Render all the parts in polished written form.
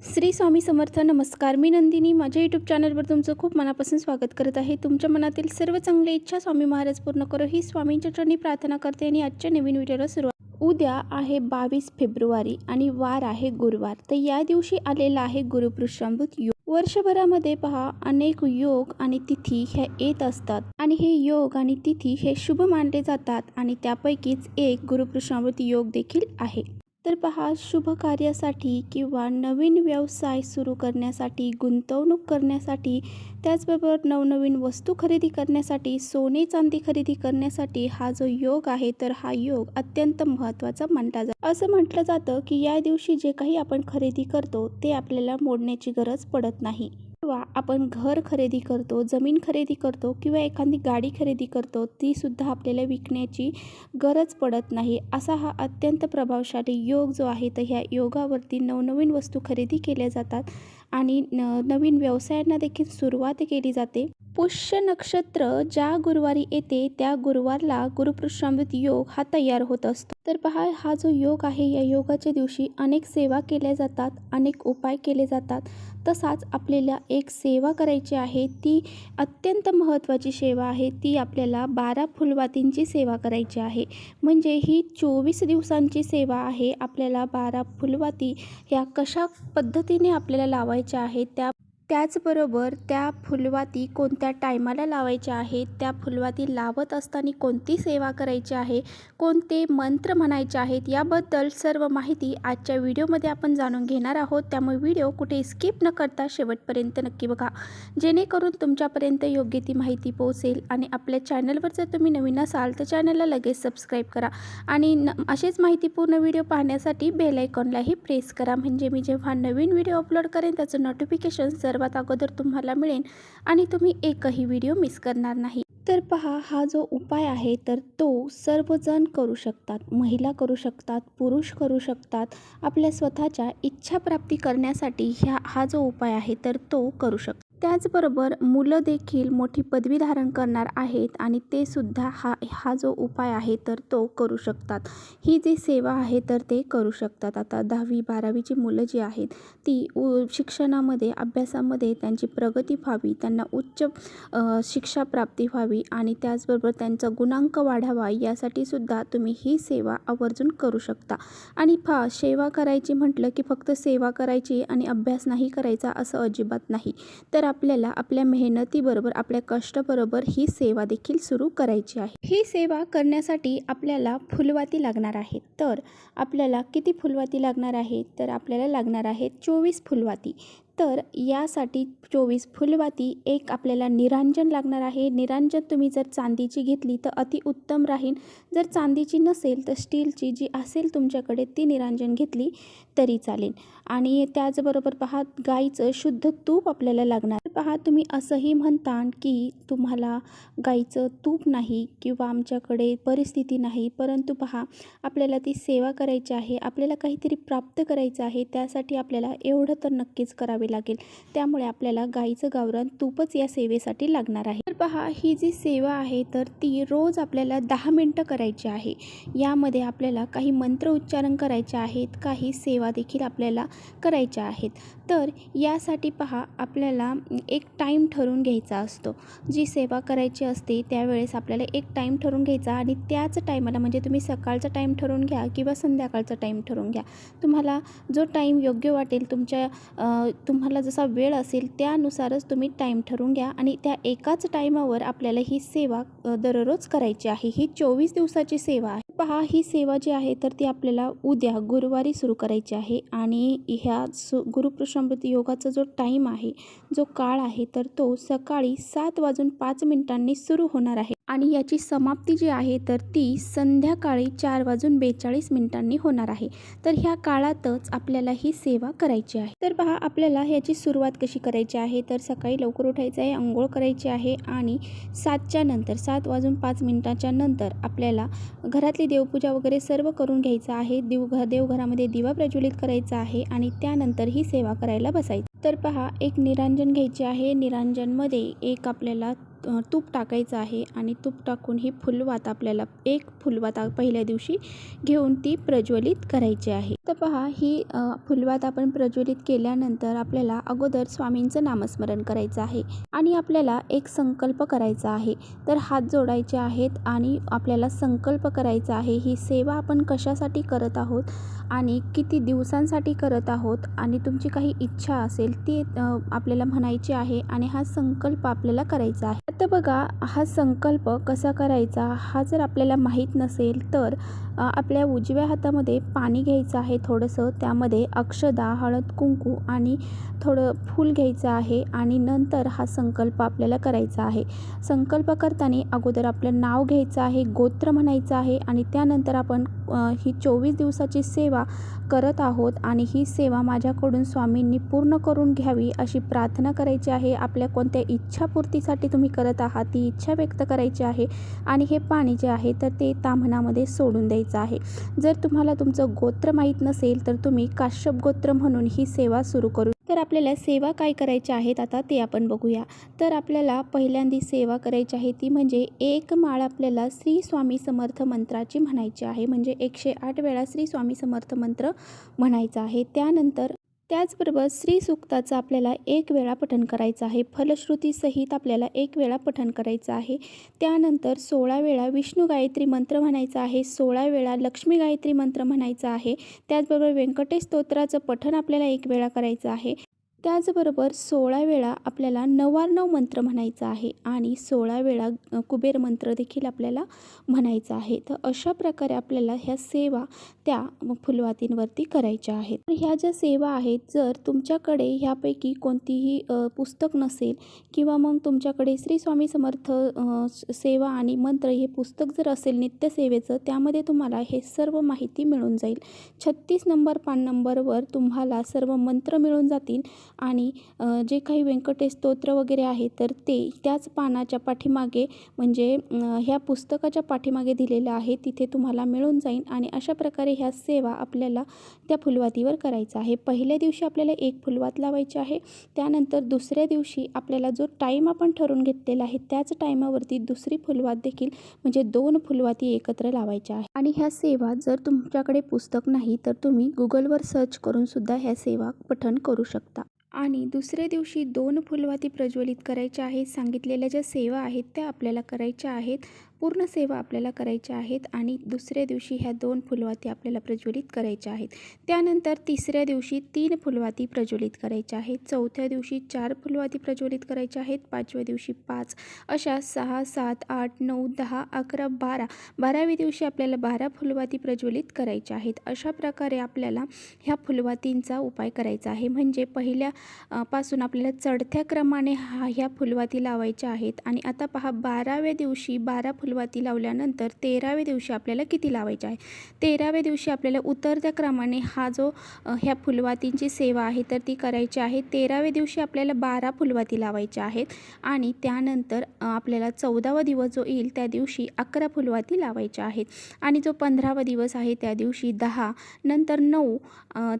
श्री स्वामी समर्थ. नमस्कार. मी नंदिनी. माझ्या यूट्यूब चॅनलवर तुमचं खूप मनापासून स्वागत करत आहे. तुमच्या मनातील सर्व चांगल्या इच्छा स्वामी महाराज पूर्ण करो ही स्वामींच्या चरणी प्रार्थना करते आणि आजच्या नवीन व्हिडिओला सुरुवात. उद्या आहे 22 फेब्रुवारी आणि वार आहे गुरुवार. तर या दिवशी आलेला आहे गुरुपुष्यामृत योग. वर्षभरामध्ये पहा अनेक योग आणि तिथी ह्या येत असतात आणि हे योग आणि तिथी हे शुभ मानले जातात आणि त्यापैकीच एक गुरुपुष्यामृत योग देखील आहे. तर पहा, शुभ कार्यासाठी किंवा नवीन व्यवसाय सुरू करण्यासाठी, गुंतवणूक करण्यासाठी, त्याचबरोबर नवनवीन वस्तू खरेदी करण्यासाठी, सोने चांदी खरेदी करण्यासाठी हा जो योग आहे तर हा योग अत्यंत महत्त्वाचा मानला जातो. असं म्हटलं जातं की या दिवशी जे काही आपण खरेदी करतो ते आपल्याला मोडण्याची गरज पडत नाही. किंवा आपण घर खरेदी करतो, जमीन खरेदी करतो किंवा एखादी गाडी खरेदी करतो, ती सुद्धा आपल्याला विकण्याची गरज पडत नाही. असा हा अत्यंत प्रभावशाली योग जो आहे, तर ह्या योगावरती नवनवीन वस्तू खरेदी केल्या जातात आणि नवीन व्यवसायांना देखील सुरुवात केली जाते. पुष्य नक्षत्र ज्या गुरुवारी येते त्या गुरुवारला गुरुपुष्यामृत योग हा तयार होत असतो. तर पहा, हा जो योग आहे या योगाच्या दिवशी अनेक सेवा केल्या जातात, अनेक उपाय केले जातात. तसाच आपल्याला एक सेवा करायची आहे, ती अत्यंत महत्त्वाची सेवा आहे. ती आपल्याला 12 फुलवातींची सेवा करायची आहे. म्हणजे ही 24 दिवसांची सेवा आहे. आपल्याला 12 फुलवाती ह्या कशा पद्धतीने आपल्याला लावायच्या आहेत, त्याचबरोबर त्या फुलवाती कोणत्या टायमाला लावायच्या आहेत, त्या फुलवाती लावत असताना कोणती सेवा करायची आहे, कोणते मंत्र म्हणायचे आहेत, याबद्दल सर्व माहिती आजच्या व्हिडिओमध्ये आपण जाणून घेणार आहोत. त्यामुळे व्हिडिओ कुठे स्किप न करता शेवटपर्यंत नक्की बघा, जेणेकरून तुमच्यापर्यंत योग्य ती माहिती पोहोचेल. आणि आपल्या चॅनलवर जर तुम्ही नवीन असाल तर चॅनलला लगेच सबस्क्राईब करा आणि असेच माहितीपूर्ण व्हिडिओ पाहण्यासाठी बेल आयकॉनलाही प्रेस करा. म्हणजे मी जेव्हा नवीन व्हिडिओ अपलोड करेन त्याचं नोटिफिकेशन सर्वात अगोदर तुम्हाला मिळेल आणि तुम्ही एकही व्हिडिओ मिस करणार नाही. तर पहा, हा जो उपाय आहे तर तो सर्वजण करू शकतात. महिला करू शकतात, पुरुष करू शकतात. आपल्या स्वतःच्या इच्छा प्राप्ती करण्यासाठी हा जो उपाय आहे तर तो करू शकतात. त्याचबरोबर मुलं देखील मोठी पदवी धारण करणार आहेत आणि ते सुद्धा हा जो उपाय आहे तर तो करू शकतात. ही जी सेवा आहे तर ते करू शकतात. आता 10वी 12वीची मुलं जी आहेत ती शिक्षणामध्ये, अभ्यासामध्ये त्यांची प्रगती व्हावी, त्यांना उच्च शिक्षा प्राप्ती व्हावी आणि त्याचबरोबर त्यांचा गुणांक वाढावा, यासाठी सुद्धा तुम्ही ही सेवा आवर्जून करू शकता. आणि सेवा करायची म्हटलं की फक्त सेवा करायची आणि अभ्यास नाही करायचा असं अजिबात नाही. तर आपल्याला आपल्या मेहनतीबरोबर, आपल्या कष्टाबरोबर ही सेवा देखील सुरू करायची आहे. ही सेवा करण्यासाठी आपल्याला फुलवाती लागणार आहेत. तर आपल्याला किती फुलवाती लागणार आहेत, तर आपल्याला लागणार आहेत 24 फुलवाती. तर यासाठी 24 फुलवाती, एक आपल्याला निरांजन लागणार आहे. निरांजन तुम्ही जर चांदीची घेतली तर अतिउत्तम राहील. जर चांदीची नसेल तर स्टीलची जी असेल तुमच्याकडे ती निरांजन घेतली तरी चालेल. आणि त्याचबरोबर पहा, गाईचं शुद्ध तूप आपल्याला लागणार. पहा, तुम्ही असंही म्हणता की तुम्हाला गाईचं तूप नाही किंवा आमच्याकडे परिस्थिती नाही, परंतु पहा, आपल्याला ती सेवा करायची आहे, आपल्याला काहीतरी प्राप्त करायचं आहे, त्यासाठी आपल्याला एवढं तर नक्कीच करावे लागेल. त्यामुळे आपल्याला गाईचं गावरान तूपच या सेवेसाठी लागणार आहे. तर पहा, ही जी सेवा आहे तर ती रोज आपल्याला 10 मिनटं करायची आहे. यामध्ये आपल्याला काही मंत्र उच्चारण करायचे आहेत, काही सेवा देखील आपल्याला करायच्या आहेत. तर यासाठी पहा, आपल्याला एक टाईम ठरवून घ्यायचा असतो. जी सेवा करायची असते त्यावेळेस आपल्याला एक टाईम ठरवून घ्यायचा आणि त्याच टाईमाला, म्हणजे तुम्ही सकाळचा टाईम ठरवून घ्या किंवा संध्याकाळचा टाईम ठरवून घ्या, तुम्हाला जो टाईम योग्य वाटेल, तुम्हाला जसा वेळ असेल त्यानुसारच तुम्ही टाईम ठरवून घ्या आणि त्या एकाच टाईमावर आपल्याला ही सेवा दररोज करायची आहे. ही 24 दिवसाची सेवा आहे. पहा, ही सेवा जी आहे तर ती आपल्याला उद्या गुरुवारी सुरू करायची आहे आणि ह्या गुरुपुष्यामृत योगाचा जो टाईम आहे, जो काळ आहे तर तो सकाळी 7:05 सुरू होणार आहे आणि याची समाप्ती जी आहे तर ती संध्याकाळी 4:42 होणार आहे. तर ह्या काळातच आपल्याला ही सेवा करायची आहे. तर पहा, आपल्याला ह्याची सुरुवात कशी करायची आहे, तर सकाळी लवकर उठायचं आहे, अंघोळ करायची आहे आणि 7:05 नंतर आपल्याला घरातली देवपूजा वगैरे सर्व करून घ्यायचं आहे. देवघरामध्ये दिवा प्रज्वलित करायचा आहे आणि त्यानंतर ही सेवा करायला बसायची. तर पहा, एक निरांजन घ्यायचे आहे. निरांजनमध्ये एक आपल्याला तूप टाकायचं आहे आणि तूप टाकून ही फुलवात आपल्याला एक फुलवात पहिल्या दिवशी घेऊन ती प्रज्वलित करायची आहे. तर पहा ही फुलवात आपण प्रज्वलित केल्यानंतर आपल्याला अगोदर स्वामींचं नामस्मरण करायचं आहे आणि आपल्याला एक संकल्प करायचा आहे. तर हात जोडायचे आहेत आणि आपल्याला संकल्प करायचा आहे ही सेवा आपण कशासाठी करत आहोत आणि किती दिवसांसाठी करत आहोत आणि तुमची काही इच्छा असेल ती आपल्याला म्हणायची आहे आणि हा संकल्प आपल्याला करायचा आहे. आता बघा हा संकल्प कसा करायचा हा जर आपल्याला माहीत नसेल तर आपल्या उजव्या हातामध्ये पाणी घ्यायचं आहे थोडंसं, त्यामध्ये अक्षदा, हळद, कुंकू आणि थोडं फूल घ्यायचं आहे आणि नंतर हा संकल्प आपल्याला करायचा आहे. संकल्प करताना अगोदर आपलं नाव घ्यायचं आहे, गोत्र म्हणायचं आहे आणि त्यानंतर आपण ही 24 दिवसाची सेवा करत आहोत आणि ही सेवा माझ्याकडून स्वामींनी पूर्ण करून घ्यावी अशी प्रार्थना करायची आहे. आपल्या कोणत्या इच्छापूर्तीसाठी तुम्ही करत आहात ती इच्छा व्यक्त करायची आहे आणि हे पाणी जे आहे तर ते ताम्हणामध्ये सोडून द्यायचं आहे. जर तुम्हाला तुमचं गोत्र माहीत नसेल तर तुम्ही काश्यप गोत्र म्हणून ही सेवा सुरू करू. तर आपल्याला सेवा काय करायची आहेत आता ते आपण बघूया. तर आपल्याला पहिल्यांदी सेवा करायची आहे ती म्हणजे एक माळ आपल्याला श्री स्वामी समर्थ मंत्राची म्हणायची आहे. म्हणजे 108 वेळा श्री स्वामी समर्थ मंत्र म्हणायचा आहे. त्यानंतर त्याचबरोबर श्री सूक्ताचं आपल्याला 1 वेळा पठण करायचं आहे. फलश्रुतीसहित आपल्याला 1 वेळा पठण करायचं आहे. त्यानंतर 16 वेळा विष्णू गायत्री मंत्र म्हणायचा आहे. 16 वेळा लक्ष्मी गायत्री मंत्र म्हणायचा आहे. त्याचबरोबर व्यंकटेश स्तोत्राचं पठण आपल्याला 1 वेळा करायचं आहे. त्याचबरोबर 16 वेळा आपल्याला नवार्णव मंत्र म्हणायचा आहे आणि 16 वेळा कुबेर मंत्र देखील आपल्याला म्हणायचा आहे. तर अशा प्रकारे आपल्याला ह्या सेवा त्या फुलवातींवरती करायच्या आहेत. तर ह्या ज्या सेवा आहेत जर तुमच्याकडे ह्यापैकी कोणतीही पुस्तक नसेल किंवा मग तुमच्याकडे श्री स्वामी समर्थ सेवा आणि मंत्र हे पुस्तक जर असेल नित्यसेवेचं त्यामध्ये तुम्हाला हे सर्व माहिती मिळून जाईल. 36 नंबर पान नंबरवर तुम्हाला सर्व मंत्र मिळून जातील आणि जे काही व्यंकटेश स्तोत्र वगैरे आहे तर ते त्याच पानाच्या पाठीमागे म्हणजे ह्या पुस्तकाच्या पाठीमागे दिलेलं आहे तिथे तुम्हाला मिळून जाईल आणि अशा प्रकारे ह्या सेवा आपल्याला त्या फुलवातीवर करायचा आहे. पहिल्या दिवशी आपल्याला एक फुलवात लावायची आहे. त्यानंतर दुसऱ्या दिवशी आपल्याला जो टाईम आपण ठरवून घेतलेला आहे त्याच टाईमावरती दुसरी फुलवात देखील म्हणजे 2 फुलवाती एकत्र लावायच्या आहे. आणि ह्या सेवा जर तुमच्याकडे पुस्तक नाही तर तुम्ही गुगलवर सर्च करून सुद्धा ह्या सेवा पठण करू शकता. आणि दुसऱ्या दिवशी 2 फुलवाती प्रज्वलित करायच्या आहेत. सांगितलेल्या ज्या सेवा आहेत त्या आपल्याला करायच्या आहेत. पूर्ण सेवा आपल्याला करायच्या आहेत आणि दुसऱ्या दिवशी ह्या 2 फुलवाती आपल्याला प्रज्वलित करायच्या आहेत. त्यानंतर तिसऱ्या दिवशी 3 फुलवाती प्रज्वलित करायच्या आहेत. चौथ्या दिवशी 4 फुलवाती प्रज्वलित करायच्या आहेत. 5व्या दिवशी 5 अशा 6, 7, 8, 9, 10, 11, 12 12व्या दिवशी आपल्याला 12 फुलवाती प्रज्वलित करायच्या आहेत. अशा प्रकारे आपल्याला ह्या फुलवातींचा उपाय करायचा आहे. म्हणजे पहिल्या पासून आपल्याला चढत्या क्रमाने ह्या फुलवाती लावायच्या आहेत आणि आता पहा 12व्या दिवशी 12 फुलवाती लावल्यानंतर 13व्या दिवशी आपल्याला किती लावायच्या आहे. 13व्या दिवशी आपल्याला उतरत्या क्रमाने हा जो ह्या फुलवातींची सेवा आहे तर ती करायची आहे. 13व्या दिवशी आपल्याला 12 फुलवाती लावायच्या आहेत आणि त्यानंतर आपल्याला 14वा दिवस जो येईल त्या दिवशी 11 फुलवाती लावायच्या आहेत आणि जो 15वा दिवस आहे त्या दिवशी 10 नंतर 9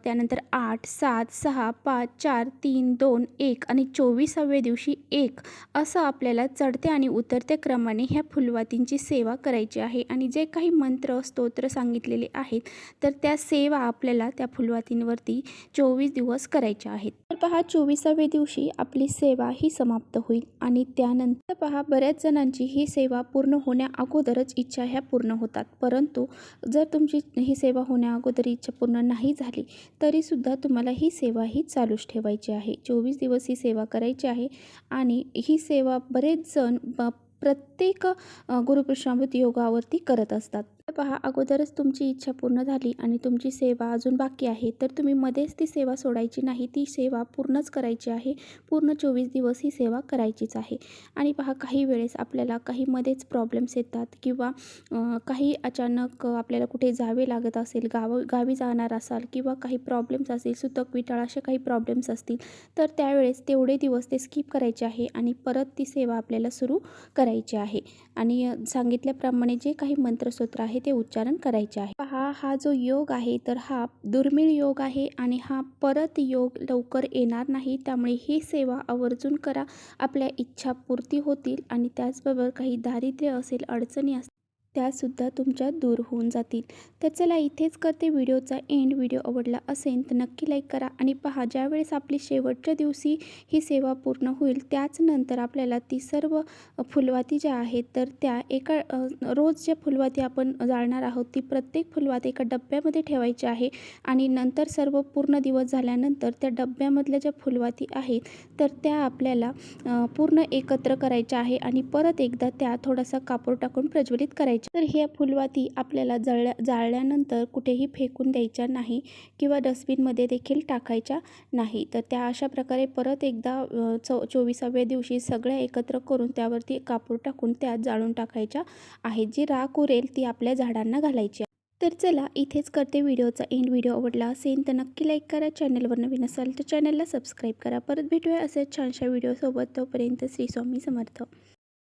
त्यानंतर 8 7 6 5 4 3 2 1 आणि 24व्या दिवशी 1 असं आपल्याला चढत्या आणि उतरत्या क्रमाने ह्या फुलवातींची सेवा करायची आहे. आणि जे काही मंत्र स्तोत्र सांगितलेले आहेत तर त्या सेवा आपल्याला त्या फुलवातींवरती 24 दिवस करायच्या आहेत. तर पहा 24व्या दिवशी आपली सेवा ही समाप्त होईल आणि त्यानंतर पहा बऱ्याच जणांची ही सेवा पूर्ण होण्या अगोदरच इच्छा ह्या पूर्ण होतात. परंतु जर तुमची ही सेवा होण्या अगोदर इच्छा पूर्ण नाही झाली तरीसुद्धा तुम्हाला ही सेवा ही चालूच ठेवायची आहे. 24 दिवस ही सेवा करायची आहे आणि ही सेवा बरेच जण प्रत्येक गुरुपुष्पामृत योगावरती करत असतात. पहा अगोदरच तुमची इच्छा पूर्ण झाली आणि तुमची सेवा अजून बाकी आहे तर तुम्ही मध्येच ती सेवा सोडायची नाही. ती सेवा पूर्णच करायची आहे. पूर्ण 24 दिवस ही सेवा करायचीच आहे. आणि पहा काही वेळेस आपल्याला काही मध्येच प्रॉब्लेम्स येतात किंवा काही अचानक आपल्याला कुठे जावे लागत असेल, गावी जाणार असाल किंवा काही प्रॉब्लेम्स असतील, सुतक विटाळ असे काही प्रॉब्लेम्स असतील तर त्यावेळेस तेवढे दिवस ते स्किप करायचे आहे आणि परत ती सेवा आपल्याला सुरू करायची आहे. आणि सांगितल्याप्रमाणे जे काही मंत्रसूत्र आहे आहे ते उच्चारण करायचे आहे. पहा, हा जो योग आहे तर हा दुर्मिळ योग आहे आणि हा परत योग लवकर येणार नाही. त्यामुळे ही सेवा आवर्जून करा. आपल्या इच्छा पूर्ती होतील आणि त्याचबरोबर काही दारिद्र्य असेल, अडचणी असतील त्यासुद्धा तुमच्या दूर होऊन जातील. तर चला इथेच करते व्हिडिओचा एंड. व्हिडिओ आवडला असेल तर नक्की लाईक करा आणि पहा, ज्यावेळेस आपली शेवटच्या दिवशी ही सेवा पूर्ण होईल त्याच नंतर आपल्याला ती सर्व फुलवाती ज्या आहेत तर त्या एका रोज ज्या फुलवाती आपण जाळणार आहोत ती प्रत्येक फुलवाती एका डब्यामध्ये ठेवायची आहे आणि नंतर सर्व पूर्ण दिवस झाल्यानंतर त्या डब्यामधल्या ज्या फुलवाती आहेत तर त्या आपल्याला पूर्ण एकत्र करायच्या आहे आणि परत एकदा त्या थोडासा कापूर टाकून प्रज्वलित करायच्या. तर ह्या फुलवाती आपल्याला जाळल्यानंतर कुठेही फेकून द्यायच्या नाही किंवा डस्टबिनमध्ये देखील टाकायच्या नाही. तर त्या अशा प्रकारे परत एकदा 24व्या दिवशी सगळ्या एकत्र करून त्यावरती कापूर टाकून त्यात जाळून टाकायच्या आहेत. जी राख उरेल ती आपल्या झाडांना घालायची आहे. तर चला इथेच करते व्हिडिओचा एंड. व्हिडिओ आवडला असेल तर नक्की लाईक करा. चॅनलवर नवीन असाल तर चॅनलला सबस्क्राईब करा. परत भेटूया असेच छानशा व्हिडिओसोबत. तोपर्यंत श्री स्वामी समर्थ.